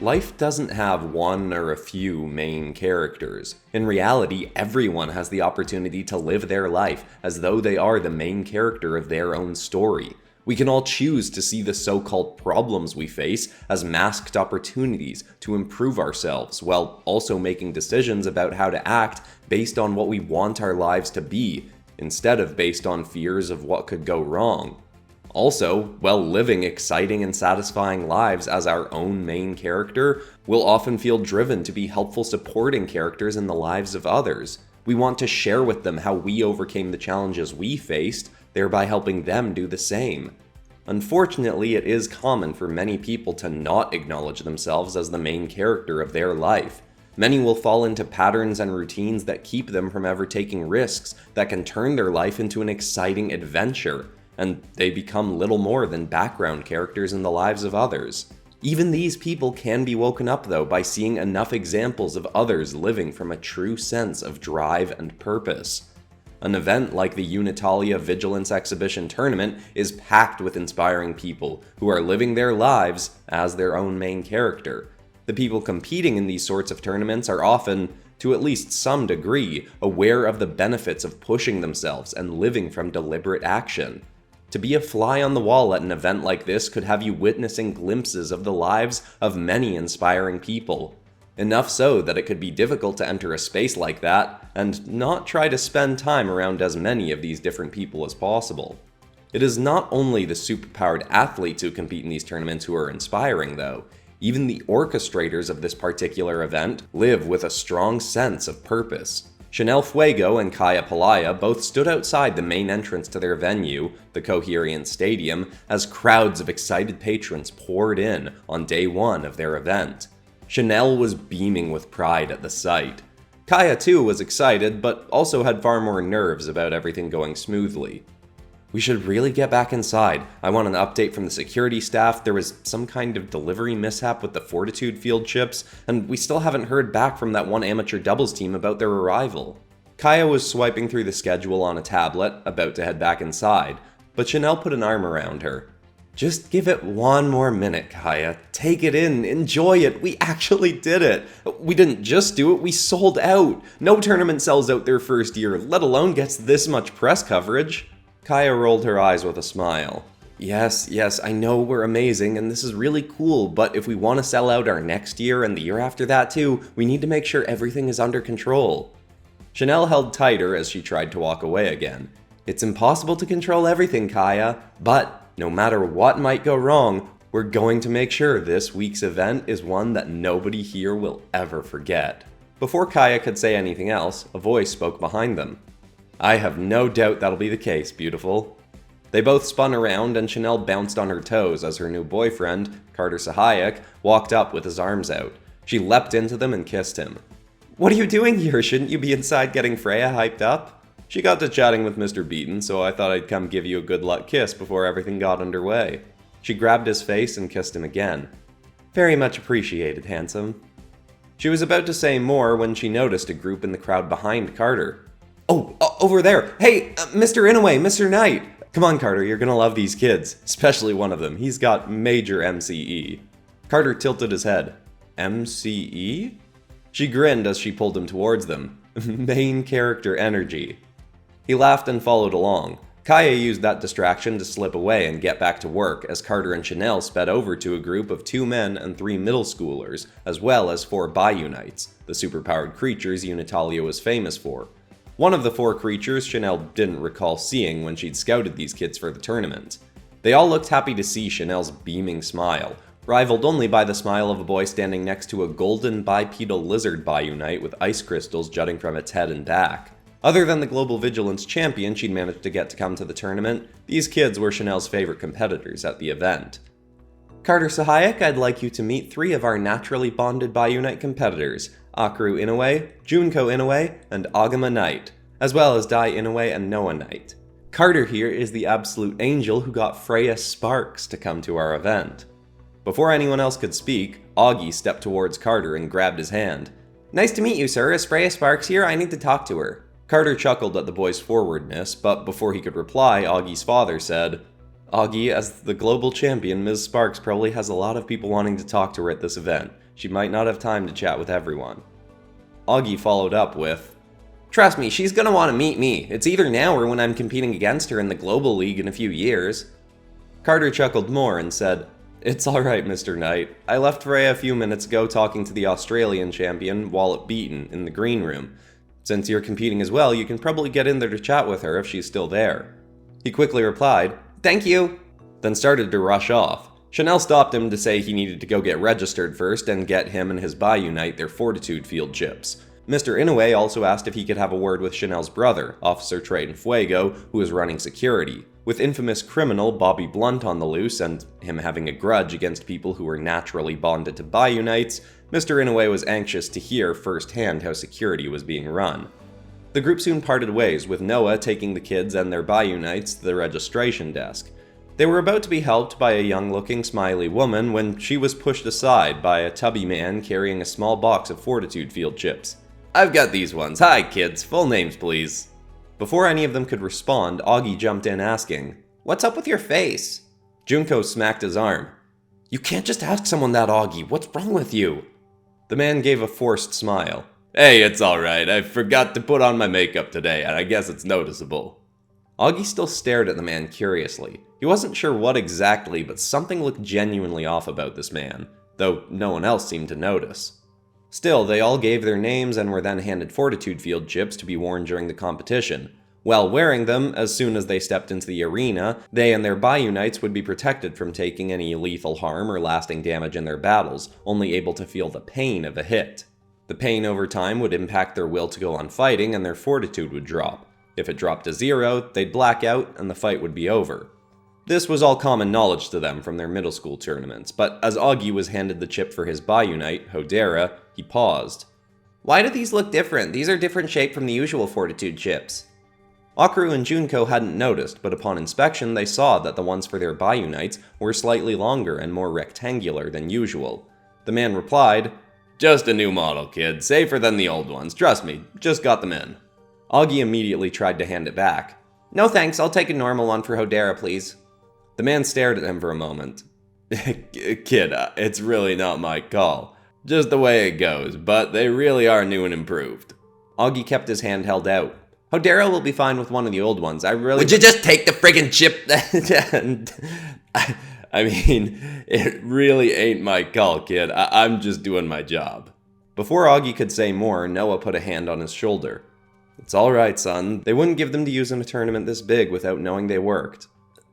Life doesn't have one or a few main characters. In reality, everyone has the opportunity to live their life as though they are the main character of their own story. We can all choose to see the so-called problems we face as masked opportunities to improve ourselves, while also making decisions about how to act based on what we want our lives to be, instead of based on fears of what could go wrong. Also, while living exciting and satisfying lives as our own main character, we'll often feel driven to be helpful supporting characters in the lives of others. We want to share with them how we overcame the challenges we faced, thereby helping them do the same. Unfortunately, it is common for many people to not acknowledge themselves as the main character of their life. Many will fall into patterns and routines that keep them from ever taking risks that can turn their life into an exciting adventure, and they become little more than background characters in the lives of others. Even these people can be woken up though by seeing enough examples of others living from a true sense of drive and purpose. An event like the Unitalia Vigilants Exhibition Tournament is packed with inspiring people who are living their lives as their own main character. The people competing in these sorts of tournaments are often, to at least some degree, aware of the benefits of pushing themselves and living from deliberate action. To be a fly on the wall at an event like this could have you witnessing glimpses of the lives of many inspiring people. Enough so that it could be difficult to enter a space like that and not try to spend time around as many of these different people as possible. It is not only the superpowered athletes who compete in these tournaments who are inspiring though. Even the orchestrators of this particular event live with a strong sense of purpose. Chanel Fuego and Kaya Palaya both stood outside the main entrance to their venue, the Coherent Stadium, as crowds of excited patrons poured in on day one of their event. Chanel was beaming with pride at the sight. Kaya too was excited, but also had far more nerves about everything going smoothly. "We should really get back inside. I want an update from the security staff. There was some kind of delivery mishap with the Fortitude field chips, and we still haven't heard back from that one amateur doubles team about their arrival." Kaya was swiping through the schedule on a tablet, about to head back inside, but Chanel put an arm around her. "Just give it one more minute, Kaya. Take it in, enjoy it. We actually did it. We didn't just do it, we sold out. No tournament sells out their first year, let alone gets this much press coverage." Kaya rolled her eyes with a smile. Yes, I know we're amazing and this is really cool, but if we want to sell out our next year and the year after that too, we need to make sure everything is under control." Chanel held tighter as she tried to walk away again. "It's impossible to control everything, Kaya, but no matter what might go wrong, we're going to make sure this week's event is one that nobody here will ever forget." Before Kaya could say anything else, a voice spoke behind them. "I have no doubt that'll be the case, beautiful." They both spun around and Chanel bounced on her toes as her new boyfriend, Carter Sahayak, walked up with his arms out. She leapt into them and kissed him. "What are you doing here? Shouldn't you be inside getting Freya hyped up?" "She got to chatting with Mr. Beaton, so I thought I'd come give you a good luck kiss before everything got underway." She grabbed his face and kissed him again. "Very much appreciated, handsome." She was about to say more when she noticed a group in the crowd behind Carter. "Oh, over there! Hey, Mr. Inouye, Mr. Knight! Come on, Carter, you're gonna love these kids. Especially one of them. He's got major MCE. Carter tilted his head. "MCE?" She grinned as she pulled him towards them. Main character energy. He laughed and followed along. Kaya used that distraction to slip away and get back to work as Carter and Chanel sped over to a group of 2 men and 3 middle schoolers, as well as 4 Biunites, the superpowered creatures Unitalia was famous for. One of the 4 creatures Chanel didn't recall seeing when she'd scouted these kids for the tournament. They all looked happy to see Chanel's beaming smile, rivaled only by the smile of a boy standing next to a golden bipedal lizard Biunite with ice crystals jutting from its head and back. Other than the Global Vigilance champion she'd managed to get to come to the tournament, these kids were Chanel's favorite competitors at the event. "Carter Sahayak, I'd like you to meet 3 of our Naturally Bonded Biunite competitors, Akru Inouye, Junko Inouye, and Agama Knight, as well as Dai Inouye and Noah Knight. Carter here is the absolute angel who got Freya Sparks to come to our event." Before anyone else could speak, Augie stepped towards Carter and grabbed his hand. "Nice to meet you, sir. Is Freya Sparks here? I need to talk to her." Carter chuckled at the boy's forwardness, but before he could reply, Augie's father said, "Augie, as the global champion, Ms. Sparks probably has a lot of people wanting to talk to her at this event. She might not have time to chat with everyone. Augie followed up with, "Trust me, she's gonna want to meet me. It's either now or when I'm competing against her in the Global League in a few years." Carter chuckled more and said, "It's alright, Mr. Knight. I left Freya a few minutes ago talking to the Australian champion, Wallop Beaton, in the green room. Since you're competing as well, you can probably get in there to chat with her if she's still there." He quickly replied, "Thank you," then started to rush off. Chanel stopped him to say he needed to go get registered first and get him and his Biunite their fortitude field chips. Mr. Inoue also asked if he could have a word with Chanel's brother, Officer Triton Fuego, who was running security. With infamous criminal Bobby Blunt on the loose and him having a grudge against people who were naturally bonded to Biunites, Mr. Inoue was anxious to hear firsthand how security was being run. The group soon parted ways, with Noah taking the kids and their Biunites to the registration desk. They were about to be helped by a young-looking, smiley woman when she was pushed aside by a tubby man carrying a small box of fortitude field chips. "I've got these ones. Hi, kids. Full names, please." Before any of them could respond, Augie jumped in asking, "What's up with your face?" Junko smacked his arm. "You can't just ask someone that, Augie. What's wrong with you?" The man gave a forced smile. "Hey, it's alright. I forgot to put on my makeup today, and I guess it's noticeable." Augie still stared at the man curiously. He wasn't sure what exactly, but something looked genuinely off about this man, though no one else seemed to notice. Still, they all gave their names and were then handed fortitude field chips to be worn during the competition. While wearing them, as soon as they stepped into the arena, they and their Biunites would be protected from taking any lethal harm or lasting damage in their battles, only able to feel the pain of a hit. The pain over time would impact their will to go on fighting, and their fortitude would drop. If it dropped to 0, they'd black out and the fight would be over. This was all common knowledge to them from their middle school tournaments, but as Augie was handed the chip for his Biunite, Hodera, he paused. "Why do these look different? These are different shape from the usual fortitude chips." Akaru and Junko hadn't noticed, but upon inspection they saw that the ones for their Biunites were slightly longer and more rectangular than usual. The man replied, "Just a new model, kid. Safer than the old ones. Trust me, just got them in." Augie immediately tried to hand it back. "No thanks, I'll take a normal one for Hodera, please." The man stared at him for a moment. "Kid, it's really not my call. Just the way it goes, but they really are new and improved." Augie kept his hand held out. "Hodera will be fine with one of the old ones. Would you just take the friggin' chip?" I mean, it really ain't my call, kid. I'm just doing my job." Before Augie could say more, Noah put a hand on his shoulder. "It's alright, son. They wouldn't give them to use in a tournament this big without knowing they worked.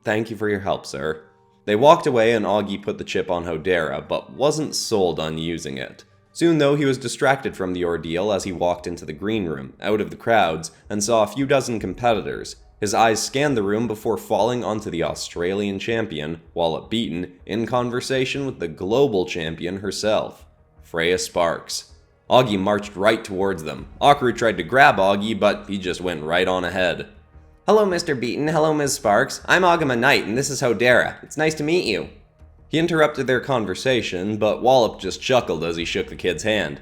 Thank you for your help, sir." They walked away and Augie put the chip on Hodera, but wasn't sold on using it. Soon though, he was distracted from the ordeal as he walked into the green room, out of the crowds, and saw a few dozen competitors. His eyes scanned the room before falling onto the Australian champion, Wallop Beaton, in conversation with the global champion herself, Freya Sparks. Augie marched right towards them. Akaru tried to grab Augie, but he just went right on ahead. "Hello, Mr. Beaton. Hello, Ms. Sparks. I'm Agama Knight, and this is Hodera. It's nice to meet you." He interrupted their conversation, but Wallop just chuckled as he shook the kid's hand.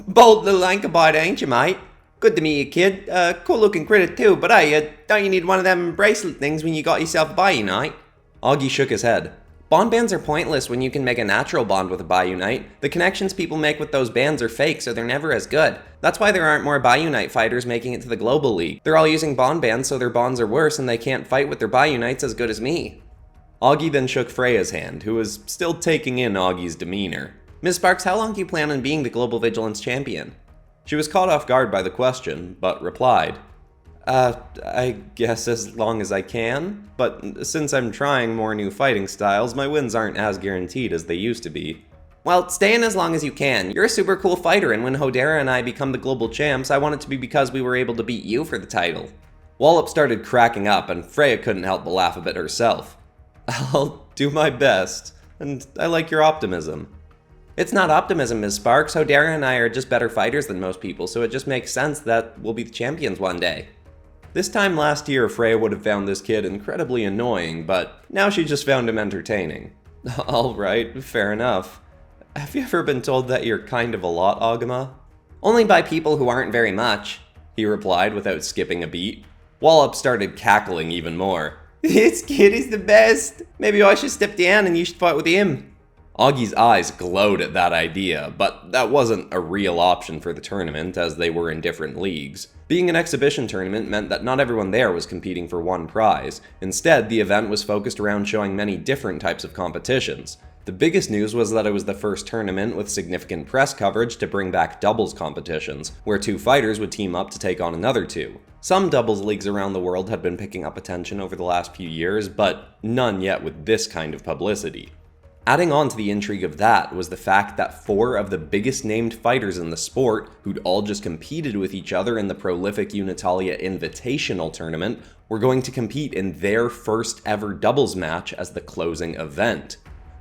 "Bold little Ankabite, ain't you, mate? Good to meet you, kid. Cool-looking critter too, but hey, don't you need one of them bracelet things when you got yourself a Biunite?" Augie shook his head. "Bond bands are pointless when you can make a natural bond with a Biunite. The connections people make with those bands are fake, so they're never as good. That's why there aren't more Biunite fighters making it to the Global League. They're all using bond bands, so their bonds are worse, and they can't fight with their Biunites as good as me." Augie then shook Freya's hand, who was still taking in Augie's demeanor. "Ms. Sparks, how long do you plan on being the Global Vigilance Champion?" She was caught off guard by the question, but replied, I guess as long as I can, but since I'm trying more new fighting styles, my wins aren't as guaranteed as they used to be." "Well, stay in as long as you can. You're a super cool fighter, and when Hodera and I become the global champs, I want it to be because we were able to beat you for the title." Wallop started cracking up, and Freya couldn't help but laugh a bit herself. "I'll do my best, and I like your optimism." "It's not optimism, Ms. Sparks. Hodera and I are just better fighters than most people, so it just makes sense that we'll be the champions one day." This time last year, Freya would have found this kid incredibly annoying, but now she just found him entertaining. "Alright, fair enough. Have you ever been told that you're kind of a lot, Agama?" "Only by people who aren't very much," he replied without skipping a beat. Wallop started cackling even more. "This kid is the best. Maybe I should step down and you should fight with him." Augie's eyes glowed at that idea, but that wasn't a real option for the tournament as they were in different leagues. Being an exhibition tournament meant that not everyone there was competing for one prize. Instead, the event was focused around showing many different types of competitions. The biggest news was that it was the first tournament with significant press coverage to bring back doubles competitions, where two fighters would team up to take on another two. Some doubles leagues around the world had been picking up attention over the last few years, but none yet with this kind of publicity. Adding on to the intrigue of that was the fact that 4 of the biggest named fighters in the sport, who'd all just competed with each other in the prolific Unitalia Invitational Tournament, were going to compete in their first ever doubles match as the closing event.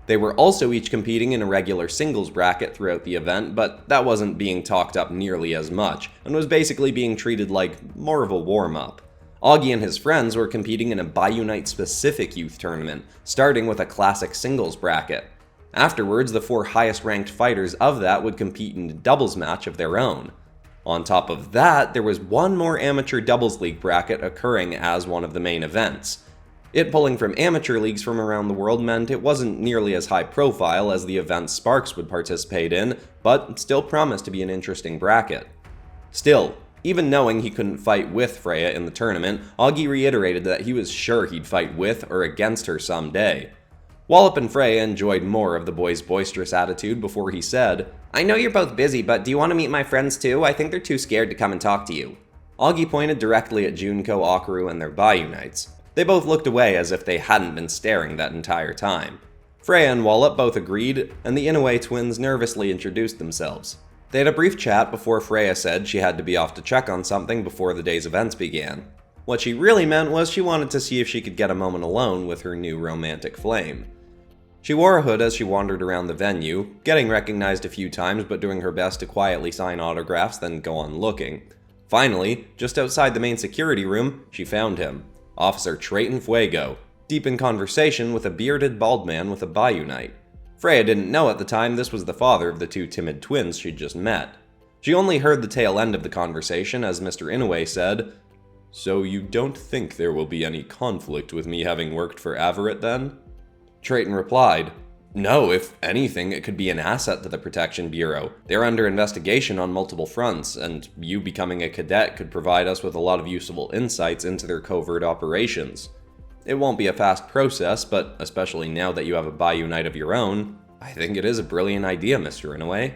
They were also each competing in a regular singles bracket throughout the event, but that wasn't being talked up nearly as much, and was basically being treated like more of a warm-up. Augie and his friends were competing in a Biunite specific youth tournament, starting with a classic singles bracket. Afterwards, the 4 highest ranked fighters of that would compete in a doubles match of their own. On top of that, there was one more amateur doubles league bracket occurring as one of the main events. It pulling from amateur leagues from around the world meant it wasn't nearly as high profile as the events Sparks would participate in, but still promised to be an interesting bracket. Still, even knowing he couldn't fight with Freya in the tournament, Augie reiterated that he was sure he'd fight with or against her someday. Wallop and Freya enjoyed more of the boy's boisterous attitude before he said, "I know you're both busy, but do you want to meet my friends too? I think they're too scared to come and talk to you." Augie pointed directly at Junko, Akaru, and their Biunites. They both looked away as if they hadn't been staring that entire time. Freya and Wallop both agreed, and the Inoue twins nervously introduced themselves. They had a brief chat before Freya said she had to be off to check on something before the day's events began. What she really meant was she wanted to see if she could get a moment alone with her new romantic flame. She wore a hood as she wandered around the venue, getting recognized a few times but doing her best to quietly sign autographs then go on looking. Finally, just outside the main security room, she found him, Officer Trayton Fuego, deep in conversation with a bearded bald man with a Biunite. Freya didn't know at the time this was the father of the 2 timid twins she'd just met. She only heard the tail end of the conversation as Mr. Inoue said, "So you don't think there will be any conflict with me having worked for Avaret then?" Trayton replied, "No, if anything, it could be an asset to the Protection Bureau. They're under investigation on multiple fronts, and you becoming a cadet could provide us with a lot of useful insights into their covert operations. It won't be a fast process, but especially now that you have a Biunite of your own, I think it is a brilliant idea, Mr. Inoue."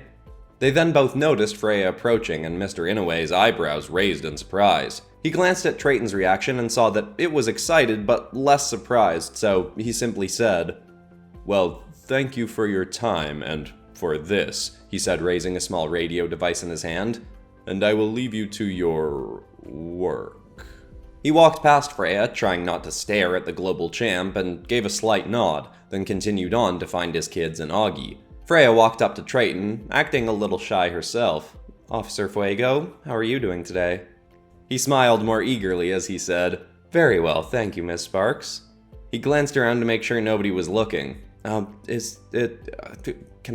They then both noticed Freya approaching and Mr. Inoue's eyebrows raised in surprise. He glanced at Trayton's reaction and saw that it was excited but less surprised, so he simply said, "Well, thank you for your time and for this," he said, raising a small radio device in his hand, "and I will leave you to your work." He walked past Freya, trying not to stare at the global champ, and gave a slight nod, then continued on to find his kids and Augie. Freya walked up to Trayton, acting a little shy herself. "Officer Fuego, how are you doing today?" He smiled more eagerly as he said, "Very well, thank you, Miss Sparks." He glanced around to make sure nobody was looking. Can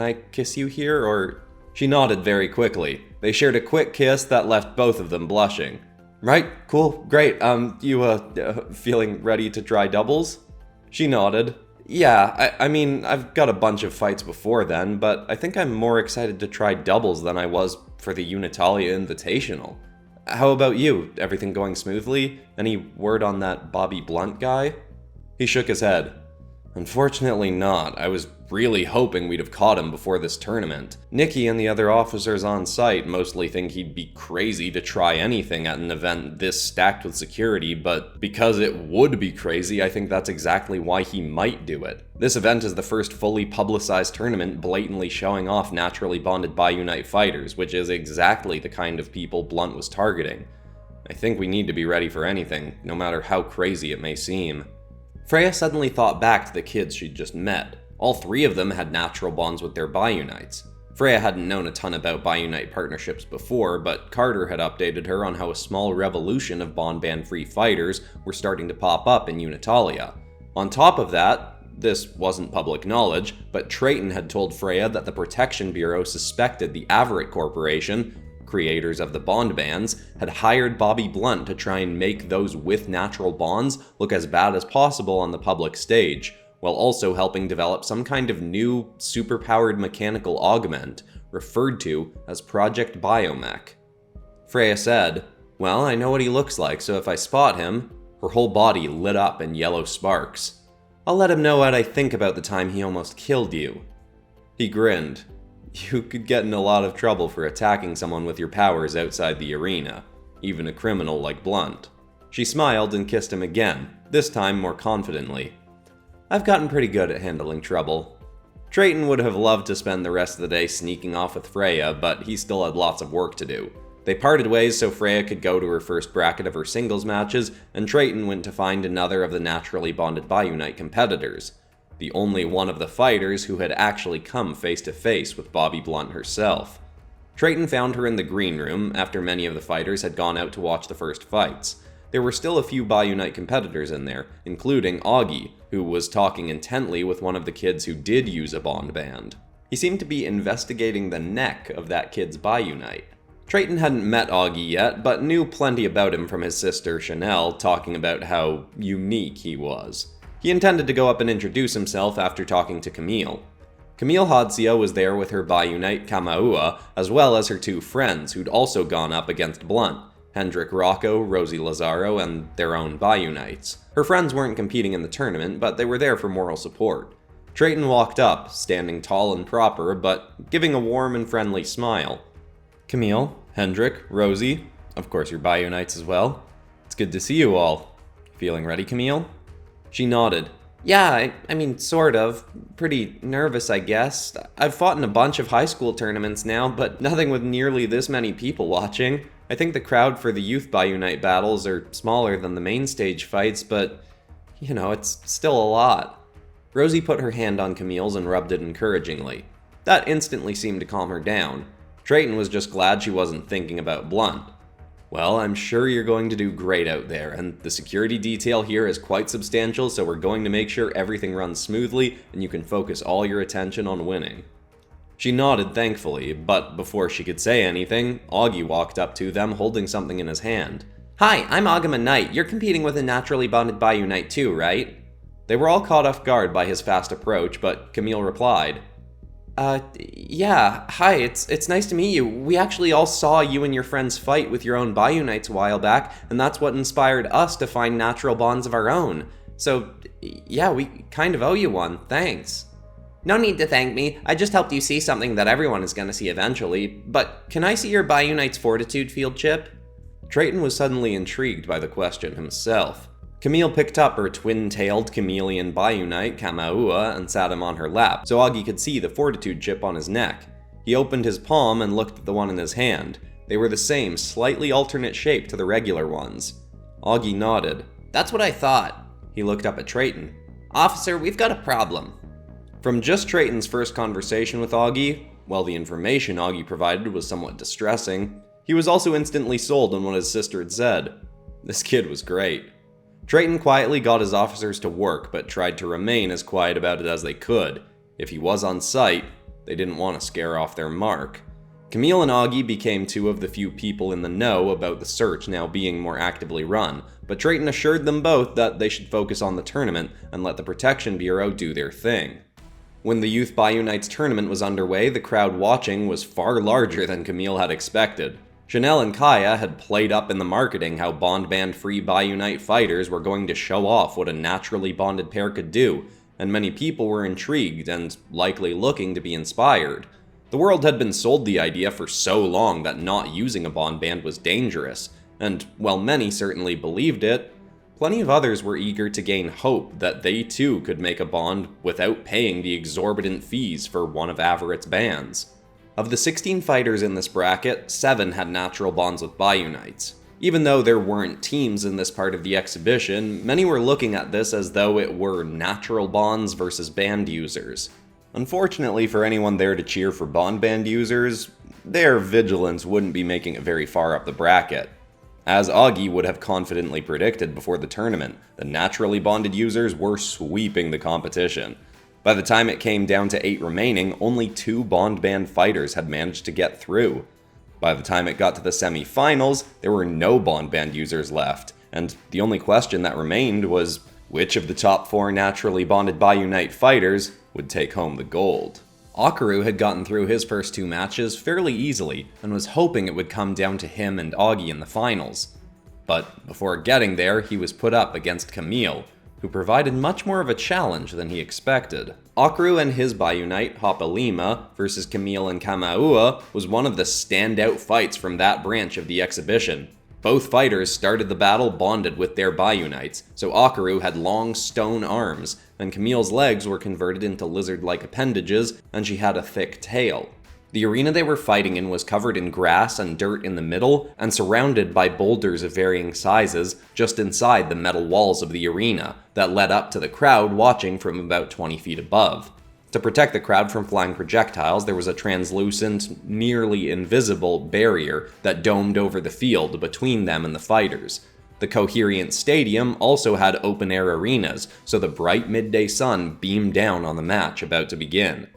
I kiss you here, or?" She nodded very quickly. They shared a quick kiss that left both of them blushing. "Right, cool, great, you feeling ready to try doubles?" She nodded. "Yeah, I mean, I've got a bunch of fights before then, but I think I'm more excited to try doubles than I was for the Unitalia Invitational. How about you? Everything going smoothly? Any word on that Bobby Blunt guy?" He shook his head. "Unfortunately not. I was really hoping we'd have caught him before this tournament. Nikki and the other officers on site mostly think he'd be crazy to try anything at an event this stacked with security, but because it would be crazy, I think that's exactly why he might do it. This event is the first fully publicized tournament blatantly showing off naturally bonded Biunite fighters, which is exactly the kind of people Blunt was targeting. I think we need to be ready for anything, no matter how crazy it may seem." Freya suddenly thought back to the kids she'd just met. All 3 of them had natural bonds with their Biunites. Freya hadn't known a ton about Biunite partnerships before, but Carter had updated her on how a small revolution of bond ban-free fighters were starting to pop up in Unitalia. On top of that, this wasn't public knowledge, but Trayton had told Freya that the Protection Bureau suspected the Avaret Corporation, creators of the bond bans, had hired Bobby Blunt to try and make those with natural bonds look as bad as possible on the public stage, while also helping develop some kind of new, superpowered mechanical augment, referred to as Project Biomech. Freya said, "Well, I know what he looks like, so if I spot him," her whole body lit up in yellow sparks, "I'll let him know what I think about the time he almost killed you." He grinned. "You could get in a lot of trouble for attacking someone with your powers outside the arena, even a criminal like Blunt." She smiled and kissed him again, this time more confidently. "I've gotten pretty good at handling trouble." Trayton would have loved to spend the rest of the day sneaking off with Freya, but he still had lots of work to do. They parted ways so Freya could go to her first bracket of her singles matches, and Trayton went to find another of the Naturally Bonded Biunite competitors, the only one of the fighters who had actually come face to face with Bobby Blunt herself. Trayton found her in the green room after many of the fighters had gone out to watch the first fights. There were still a few Biunite competitors in there, including Augie, who was talking intently with one of the kids who did use a bond band. He seemed to be investigating the neck of that kid's Biunite. Trayton hadn't met Augie yet, but knew plenty about him from his sister Chanel talking about how unique he was. He intended to go up and introduce himself after talking to Camille. Camille Hodzia was there with her Biunite Kamaua, as well as her two friends who'd also gone up against Blunt, Hendrik Rocco, Rosie Lazaro, and their own Biunites. Her friends weren't competing in the tournament, but they were there for moral support. Trayton walked up, standing tall and proper, but giving a warm and friendly smile. "Camille, Hendrik, Rosie, of course your Biunites as well. It's good to see you all. Feeling ready, Camille?" She nodded. "Yeah, I mean, sort of. Pretty nervous, I guess. I've fought in a bunch of high school tournaments now, but nothing with nearly this many people watching. I think the crowd for the youth Biunite battles are smaller than the main stage fights, but, it's still a lot." Rosie put her hand on Camille's and rubbed it encouragingly. That instantly seemed to calm her down. Trayton was just glad she wasn't thinking about Blunt. "Well, I'm sure you're going to do great out there, and the security detail here is quite substantial, so we're going to make sure everything runs smoothly and you can focus all your attention on winning." She nodded thankfully, but before she could say anything, Augie walked up to them holding something in his hand. "Hi, I'm Agama Knight. You're competing with a Naturally Bonded Biunite too, right?" They were all caught off guard by his fast approach, but Camille replied, Yeah, hi, it's nice to meet you. We actually all saw you and your friends fight with your own Biunites a while back, and that's what inspired us to find natural bonds of our own. So, yeah, we kind of owe you one, thanks." "No need to thank me, I just helped you see something that everyone is going to see eventually. But can I see your Biunite's fortitude field chip?" Trayton was suddenly intrigued by the question himself. Camille picked up her twin-tailed chameleon Biunite, Kamaua, and sat him on her lap, so Augie could see the fortitude chip on his neck. He opened his palm and looked at the one in his hand. They were the same, slightly alternate shape to the regular ones. Augie nodded. "That's what I thought." He looked up at Trayton. "Officer, we've got a problem." From just Trayton's first conversation with Augie, while the information Augie provided was somewhat distressing, he was also instantly sold on what his sister had said. This kid was great. Trayton quietly got his officers to work, but tried to remain as quiet about it as they could. If he was on site, they didn't want to scare off their mark. Camille and Augie became two of the few people in the know about the search now being more actively run, but Trayton assured them both that they should focus on the tournament and let the Protection Bureau do their thing. When the Youth Biunites tournament was underway, the crowd watching was far larger than Camille had expected. Chanel and Kaya had played up in the marketing how bond band-free Biunite fighters were going to show off what a naturally bonded pair could do, and many people were intrigued and likely looking to be inspired. The world had been sold the idea for so long that not using a bond band was dangerous, and while many certainly believed it, plenty of others were eager to gain hope that they too could make a bond without paying the exorbitant fees for one of Averett's bands. Of the 16 fighters in this bracket, 7 had natural bonds with Biunites. Even though there weren't teams in this part of the exhibition, many were looking at this as though it were natural bonds versus band users. Unfortunately for anyone there to cheer for bond band users, their Vigilants wouldn't be making it very far up the bracket. As Augie would have confidently predicted before the tournament, the naturally bonded users were sweeping the competition. By the time it came down to 8 remaining, only 2 bond band fighters had managed to get through. By the time it got to the semi-finals, there were no bond band users left, and the only question that remained was which of the top 4 Naturally Bonded Biunite fighters would take home the gold. Akaru had gotten through his first 2 matches fairly easily, and was hoping it would come down to him and Augie in the finals. But before getting there, he was put up against Camille, who provided much more of a challenge than he expected. Akaru and his Biunite, Hapalima, versus Camille and Kamaua was one of the standout fights from that branch of the exhibition. Both fighters started the battle bonded with their Biunites, so Akaru had long stone arms, and Camille's legs were converted into lizard-like appendages, and she had a thick tail. The arena they were fighting in was covered in grass and dirt in the middle, and surrounded by boulders of varying sizes just inside the metal walls of the arena that led up to the crowd watching from about 20 feet above. To protect the crowd from flying projectiles, there was a translucent, nearly invisible barrier that domed over the field between them and the fighters. The Coherent Stadium also had open-air arenas, so the bright midday sun beamed down on the match about to begin.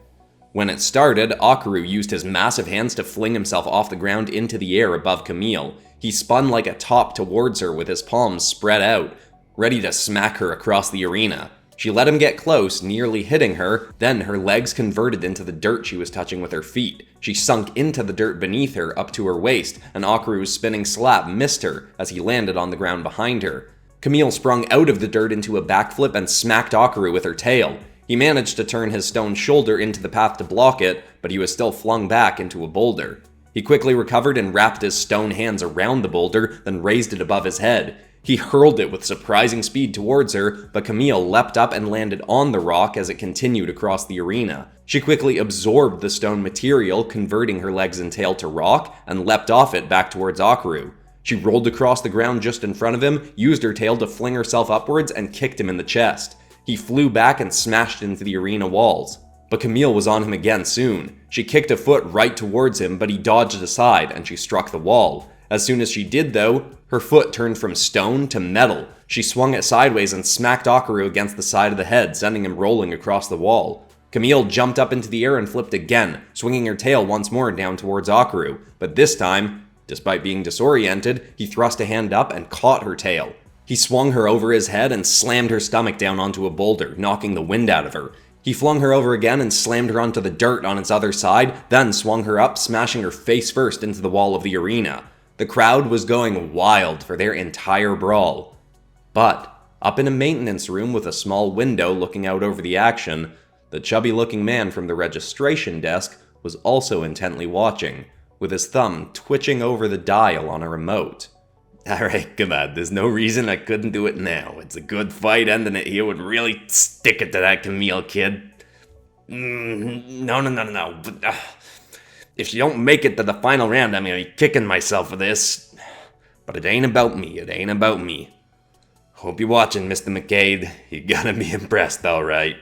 When it started, Akaru used his massive hands to fling himself off the ground into the air above Camille. He spun like a top towards her with his palms spread out, ready to smack her across the arena. She let him get close, nearly hitting her, then her legs converted into the dirt she was touching with her feet. She sunk into the dirt beneath her up to her waist, and Akaru's spinning slap missed her as he landed on the ground behind her. Camille sprung out of the dirt into a backflip and smacked Akaru with her tail. He managed to turn his stone shoulder into the path to block it, but he was still flung back into a boulder. He quickly recovered and wrapped his stone hands around the boulder, then raised it above his head. He hurled it with surprising speed towards her, but Camille leapt up and landed on the rock as it continued across the arena. She quickly absorbed the stone material, converting her legs and tail to rock, and leapt off it back towards Akaru. She rolled across the ground just in front of him, used her tail to fling herself upwards, and kicked him in the chest. He flew back and smashed into the arena walls. But Camille was on him again soon. She kicked a foot right towards him, but he dodged aside, and she struck the wall. As soon as she did, though, her foot turned from stone to metal. She swung it sideways and smacked Akaru against the side of the head, sending him rolling across the wall. Camille jumped up into the air and flipped again, swinging her tail once more down towards Akaru. But this time, despite being disoriented, he thrust a hand up and caught her tail. He swung her over his head and slammed her stomach down onto a boulder, knocking the wind out of her. He flung her over again and slammed her onto the dirt on its other side, then swung her up, smashing her face first into the wall of the arena. The crowd was going wild for their entire brawl. But, up in a maintenance room with a small window looking out over the action, the chubby-looking man from the registration desk was also intently watching, with his thumb twitching over the dial on a remote. Alright, come on, there's no reason I couldn't do it now. It's a good fight, ending it here would really stick it to that Camille kid. No. But, if you don't make it to the final round, I'm gonna be kicking myself for this. But it ain't about me. Hope you're watching, Mr. McCade. You gotta be impressed, alright.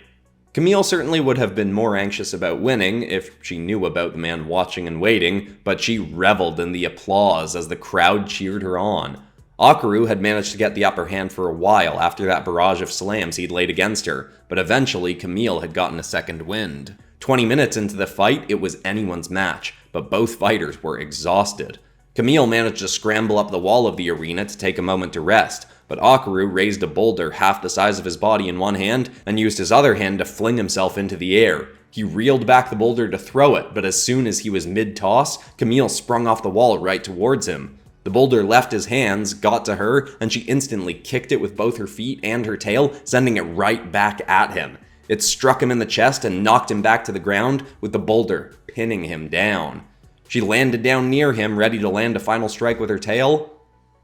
Camille certainly would have been more anxious about winning if she knew about the man watching and waiting, but she reveled in the applause as the crowd cheered her on. Akaru had managed to get the upper hand for a while after that barrage of slams he'd laid against her, but eventually Camille had gotten a second wind. 20 minutes into the fight, it was anyone's match, but both fighters were exhausted. Camille managed to scramble up the wall of the arena to take a moment to rest, but Akaru raised a boulder half the size of his body in one hand and used his other hand to fling himself into the air. He reeled back the boulder to throw it, but as soon as he was mid-toss, Camille sprung off the wall right towards him. The boulder left his hands, got to her, and she instantly kicked it with both her feet and her tail, sending it right back at him. It struck him in the chest and knocked him back to the ground, with the boulder pinning him down. She landed down near him, ready to land a final strike with her tail,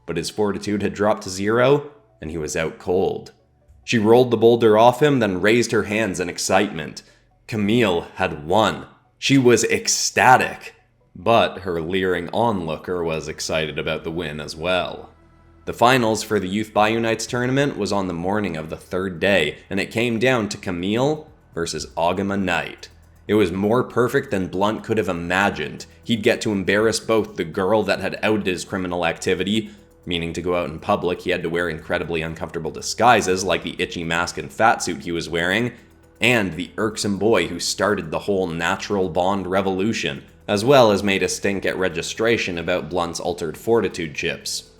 but his fortitude had dropped to 0, and he was out cold. She rolled the boulder off him, then raised her hands in excitement. Camille had won. She was ecstatic. But her leering onlooker was excited about the win as well. The finals for the Youth Biunites tournament was on the morning of the 3rd day, and it came down to Camille versus Agama Knight. It was more perfect than Blunt could have imagined. He'd get to embarrass both the girl that had outed his criminal activity, meaning to go out in public he had to wear incredibly uncomfortable disguises like the itchy mask and fat suit he was wearing, and the irksome boy who started the whole natural bond revolution, as well as made a stink at registration about Blunt's altered fortitude chips.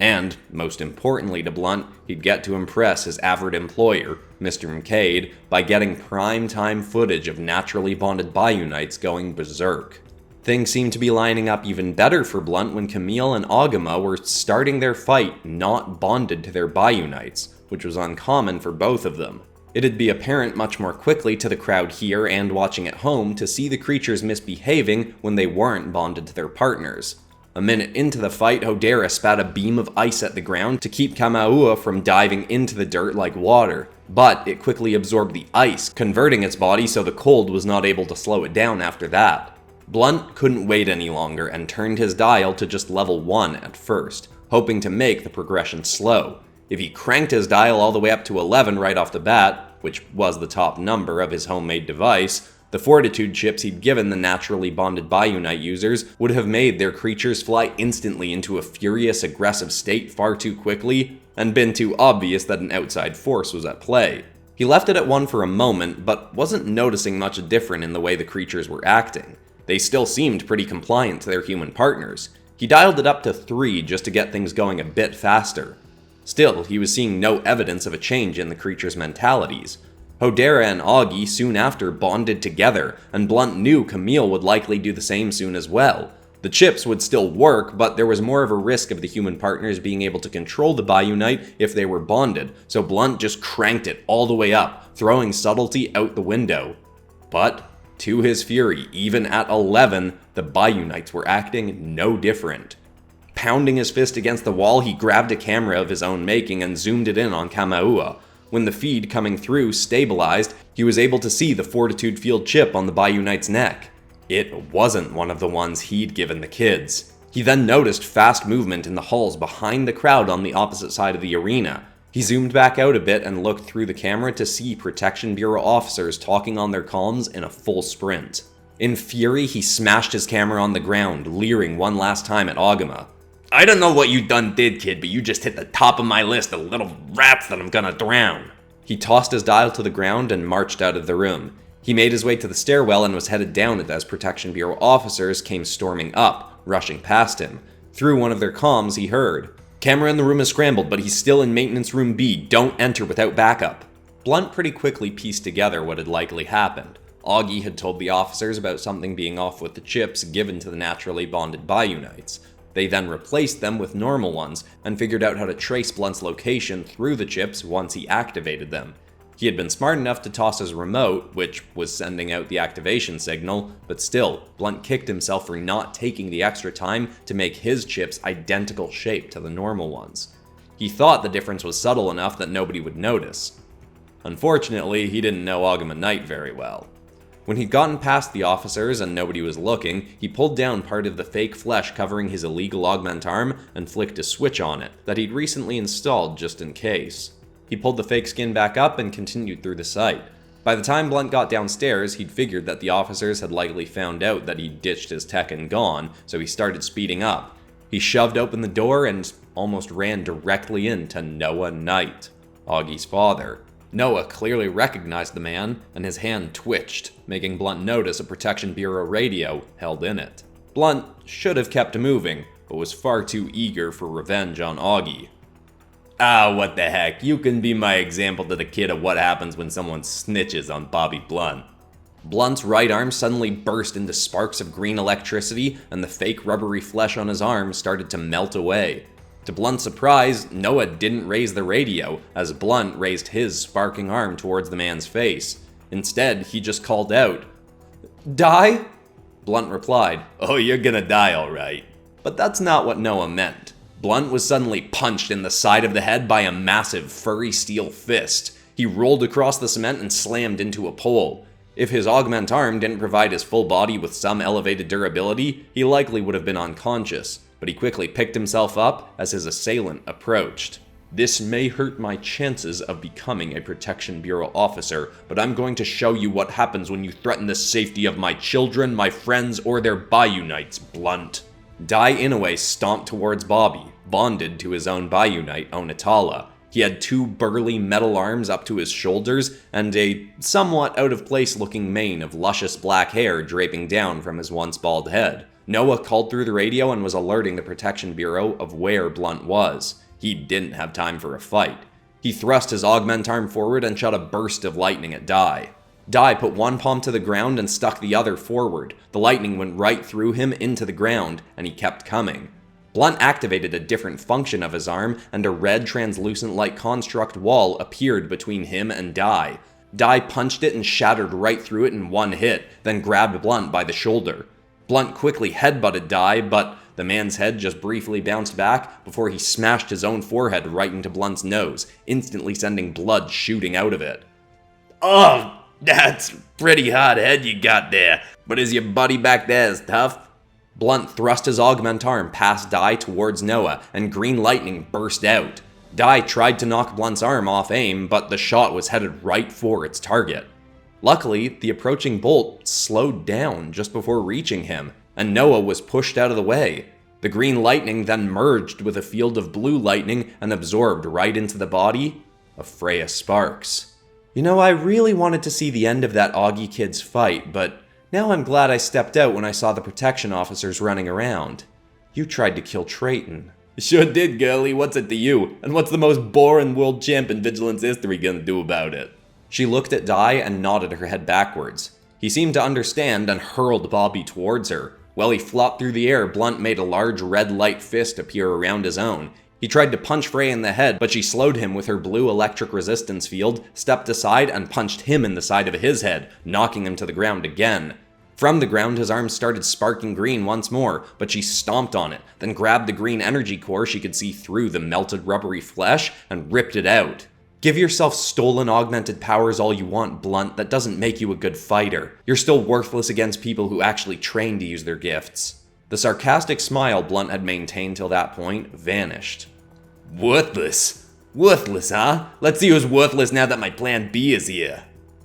And, most importantly to Blunt, he'd get to impress his avid employer, Mr. McCade, by getting prime-time footage of naturally bonded Biunites going berserk. Things seemed to be lining up even better for Blunt when Camille and Agama were starting their fight not bonded to their Biunites, which was uncommon for both of them. It'd be apparent much more quickly to the crowd here and watching at home to see the creatures misbehaving when they weren't bonded to their partners. A minute into the fight, Hodera spat a beam of ice at the ground to keep Kamaua from diving into the dirt like water, but it quickly absorbed the ice, converting its body so the cold was not able to slow it down after that. Blunt couldn't wait any longer and turned his dial to just level 1 at first, hoping to make the progression slow. If he cranked his dial all the way up to 11 right off the bat, which was the top number of his homemade device, the fortitude chips he'd given the naturally bonded Biunite users would have made their creatures fly instantly into a furious, aggressive state far too quickly, and been too obvious that an outside force was at play. He left it at 1 for a moment, but wasn't noticing much different in the way the creatures were acting. They still seemed pretty compliant to their human partners. He dialed it up to 3 just to get things going a bit faster. Still, he was seeing no evidence of a change in the creatures' mentalities. Hodera and Augie soon after bonded together, and Blunt knew Camille would likely do the same soon as well. The chips would still work, but there was more of a risk of the human partners being able to control the Biunite if they were bonded, so Blunt just cranked it all the way up, throwing subtlety out the window. But, to his fury, even at 11, the Biunites were acting no different. Pounding his fist against the wall, he grabbed a camera of his own making and zoomed it in on Kamaua. When the feed coming through stabilized, he was able to see the fortitude field chip on the Biunite's neck. It wasn't one of the ones he'd given the kids. He then noticed fast movement in the halls behind the crowd on the opposite side of the arena. He zoomed back out a bit and looked through the camera to see Protection Bureau officers talking on their comms in a full sprint. In fury, he smashed his camera on the ground, leering one last time at Agama. "I don't know what you done did, kid, but you just hit the top of my list of little rats that I'm gonna drown." He tossed his dial to the ground and marched out of the room. He made his way to the stairwell and was headed down it as Protection Bureau officers came storming up, rushing past him. Through one of their comms, he heard, "Camera in the room is scrambled, but he's still in Maintenance Room B. Don't enter without backup." Blunt pretty quickly pieced together what had likely happened. Augie had told the officers about something being off with the chips given to the naturally bonded Biunites. They then replaced them with normal ones, and figured out how to trace Blunt's location through the chips once he activated them. He had been smart enough to toss his remote, which was sending out the activation signal, but still, Blunt kicked himself for not taking the extra time to make his chips identical shape to the normal ones. He thought the difference was subtle enough that nobody would notice. Unfortunately, he didn't know Agama Knight very well. When he'd gotten past the officers and nobody was looking, he pulled down part of the fake flesh covering his illegal augment arm and flicked a switch on it that he'd recently installed just in case. He pulled the fake skin back up and continued through the site. By the time Blunt got downstairs, he'd figured that the officers had likely found out that he'd ditched his tech and gone, so he started speeding up. He shoved open the door and almost ran directly into Noah Knight, Augie's father. Noah clearly recognized the man, and his hand twitched, making Blunt notice a Protection Bureau radio held in it. Blunt should have kept moving, but was far too eager for revenge on Augie. "Ah, what the heck, you can be my example to the kid of what happens when someone snitches on Bobby Blunt." Blunt's right arm suddenly burst into sparks of green electricity, and the fake rubbery flesh on his arm started to melt away. To Blunt's surprise, Noah didn't raise the radio, as Blunt raised his sparking arm towards the man's face. Instead, he just called out, "Die?" Blunt replied, "Oh, you're gonna die alright." But that's not what Noah meant. Blunt was suddenly punched in the side of the head by a massive, furry steel fist. He rolled across the cement and slammed into a pole. If his augment arm didn't provide his full body with some elevated durability, he likely would have been unconscious, but he quickly picked himself up as his assailant approached. "This may hurt my chances of becoming a Protection Bureau officer, but I'm going to show you what happens when you threaten the safety of my children, my friends, or their Biunites, Blunt." Dai Inoue stomped towards Bobby, bonded to his own Biunite, Unitalia. He had 2 burly metal arms up to his shoulders, and a somewhat out-of-place looking mane of luscious black hair draping down from his once bald head. Noah called through the radio and was alerting the Protection Bureau of where Blunt was. He didn't have time for a fight. He thrust his augment arm forward and shot a burst of lightning at Dai. Dai put one palm to the ground and stuck the other forward. The lightning went right through him into the ground, and he kept coming. Blunt activated a different function of his arm, and a red translucent-like construct wall appeared between him and Dai. Dai punched it and shattered right through it in one hit, then grabbed Blunt by the shoulder. Blunt quickly headbutted Dai, but the man's head just briefly bounced back before he smashed his own forehead right into Blunt's nose, instantly sending blood shooting out of it. "Oh, that's pretty hot head you got there, but is your buddy back there as tough?" Blunt thrust his augment arm past Dai towards Noah, and green lightning burst out. Dai tried to knock Blunt's arm off aim, but the shot was headed right for its target. Luckily, the approaching bolt slowed down just before reaching him, and Noah was pushed out of the way. The green lightning then merged with a field of blue lightning and absorbed right into the body of Freya Sparks. "You know, I really wanted to see the end of that Augie kid's fight, but now I'm glad I stepped out when I saw the protection officers running around. You tried to kill Trayton." "Sure did, girlie. What's it to you? And what's the most boring world champ in Vigilance history gonna do about it?" She looked at Dai and nodded her head backwards. He seemed to understand and hurled Bobby towards her. While he flopped through the air, Blunt made a large red light fist appear around his own. He tried to punch Freya in the head, but she slowed him with her blue electric resistance field, stepped aside, and punched him in the side of his head, knocking him to the ground again. From the ground, his arms started sparking green once more, but she stomped on it, then grabbed the green energy core she could see through the melted rubbery flesh and ripped it out. "Give yourself stolen augmented powers all you want, Blunt. That doesn't make you a good fighter. You're still worthless against people who actually train to use their gifts." The sarcastic smile Blunt had maintained till that point vanished. "Worthless? Worthless, huh? Let's see who's worthless now that my plan B is here."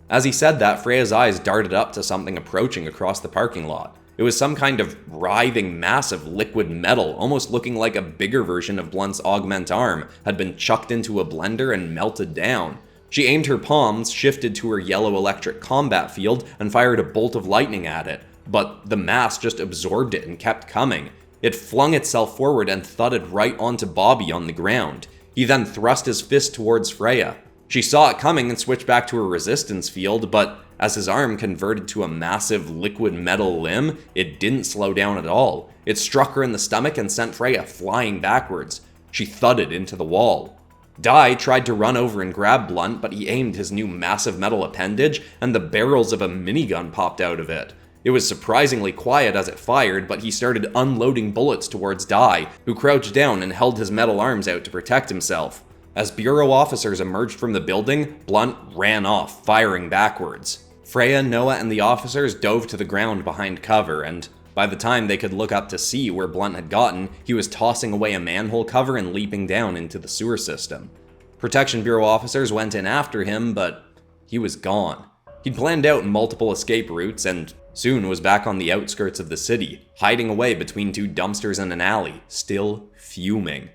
As he said that, Freya's eyes darted up to something approaching across the parking lot. It was some kind of writhing mass of liquid metal, almost looking like a bigger version of Blunt's augment arm had been chucked into a blender and melted down. She aimed her palms, shifted to her yellow electric combat field, and fired a bolt of lightning at it. But the mass just absorbed it and kept coming. It flung itself forward and thudded right onto Bobby on the ground. He then thrust his fist towards Freya. She saw it coming and switched back to her resistance field, but as his arm converted to a massive liquid metal limb, it didn't slow down at all. It struck her in the stomach and sent Freya flying backwards. She thudded into the wall. Dai tried to run over and grab Blunt, but he aimed his new massive metal appendage, and the barrels of a minigun popped out of it. It was surprisingly quiet as it fired, but he started unloading bullets towards Dai, who crouched down and held his metal arms out to protect himself. As Bureau officers emerged from the building, Blunt ran off, firing backwards. Freya, Noah, and the officers dove to the ground behind cover, and by the time they could look up to see where Blunt had gotten, he was tossing away a manhole cover and leaping down into the sewer system. Protection Bureau officers went in after him, but he was gone. He'd planned out multiple escape routes and soon was back on the outskirts of the city, hiding away between 2 dumpsters and an alley, still fuming.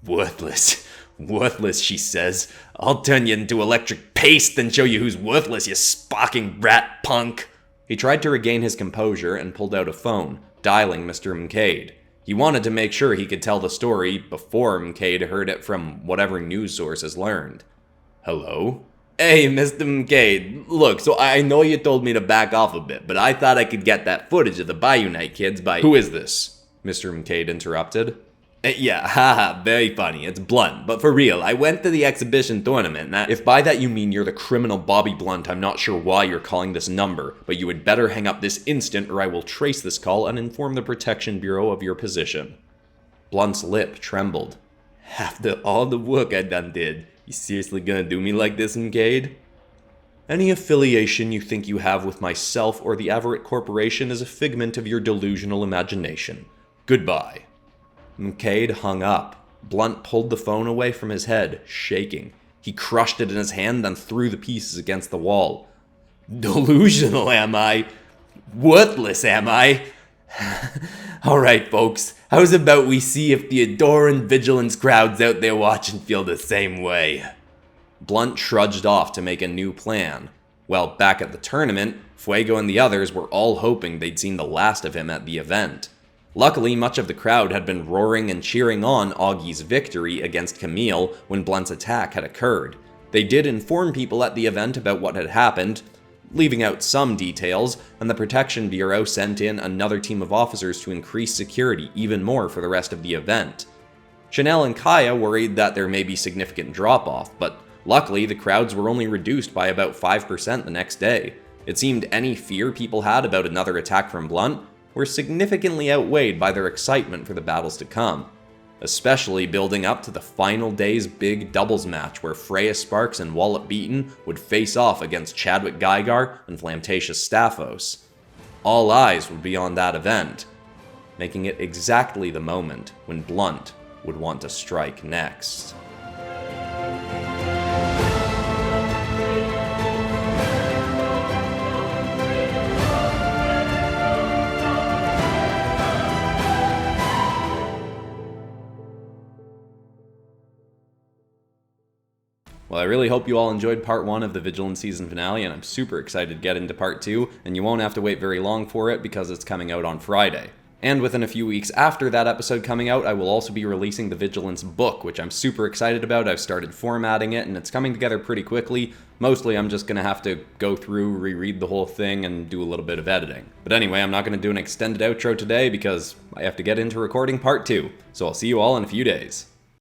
"Worthless. Worthless," she says. "I'll turn you into electric paste and show you who's worthless, you sparking rat punk." He tried to regain his composure and pulled out a phone, dialing Mr. McCade. He wanted to make sure he could tell the story before McCade heard it from whatever news sources learned. "Hello?" "Hey, Mr. McCade, look, so I know you told me to back off a bit, but I thought I could get that footage of the Biunite kids by—" "Who is this?" Mr. McCade interrupted. "Yeah, haha, very funny, it's Blunt, but for real, I went to the exhibition tournament and If by that you mean you're the criminal Bobby Blunt, I'm not sure why you're calling this number, but you would better hang up this instant or I will trace this call and inform the Protection Bureau of your position." Blunt's lip trembled. "After all the work I done did, you seriously gonna do me like this, McCade?" "Any affiliation you think you have with myself or the Everett Corporation is a figment of your delusional imagination. Goodbye." McCade hung up. Blunt pulled the phone away from his head, shaking. He crushed it in his hand, then threw the pieces against the wall. "Delusional, am I? Worthless, am I? Alright folks, how's about we see if the adoring Vigilants crowds out there watching feel the same way? Blunt trudged off to make a new plan. Well, back at the tournament, Fuego and the others were all hoping they'd seen the last of him at the event. Luckily, much of the crowd had been roaring and cheering on Augie's victory against Camille when Blunt's attack had occurred. They did inform people at the event about what had happened, leaving out some details, and the Protection Bureau sent in another team of officers to increase security even more for the rest of the event. Chanel and Kaya worried that there may be significant drop-off, but luckily the crowds were only reduced by about 5% the next day. It seemed any fear people had about another attack from Blunt were significantly outweighed by their excitement for the battles to come, especially building up to the final day's big doubles match where Freya Sparks and Wallop Beaton would face off against Chadwick Geigar and Flamtatius Staphos. All eyes would be on that event, making it exactly the moment when Blunt would want to strike next. Well, I really hope you all enjoyed part 1 of the Vigilance season finale, and I'm super excited to get into part 2, and you won't have to wait very long for it because it's coming out on Friday. And within a few weeks after that episode coming out, I will also be releasing the Vigilance book, which I'm super excited about. I've started formatting it, and it's coming together pretty quickly. Mostly I'm just going to have to go through, reread the whole thing, and do a little bit of editing. But anyway, I'm not going to do an extended outro today because I have to get into recording part 2, so I'll see you all in a few days.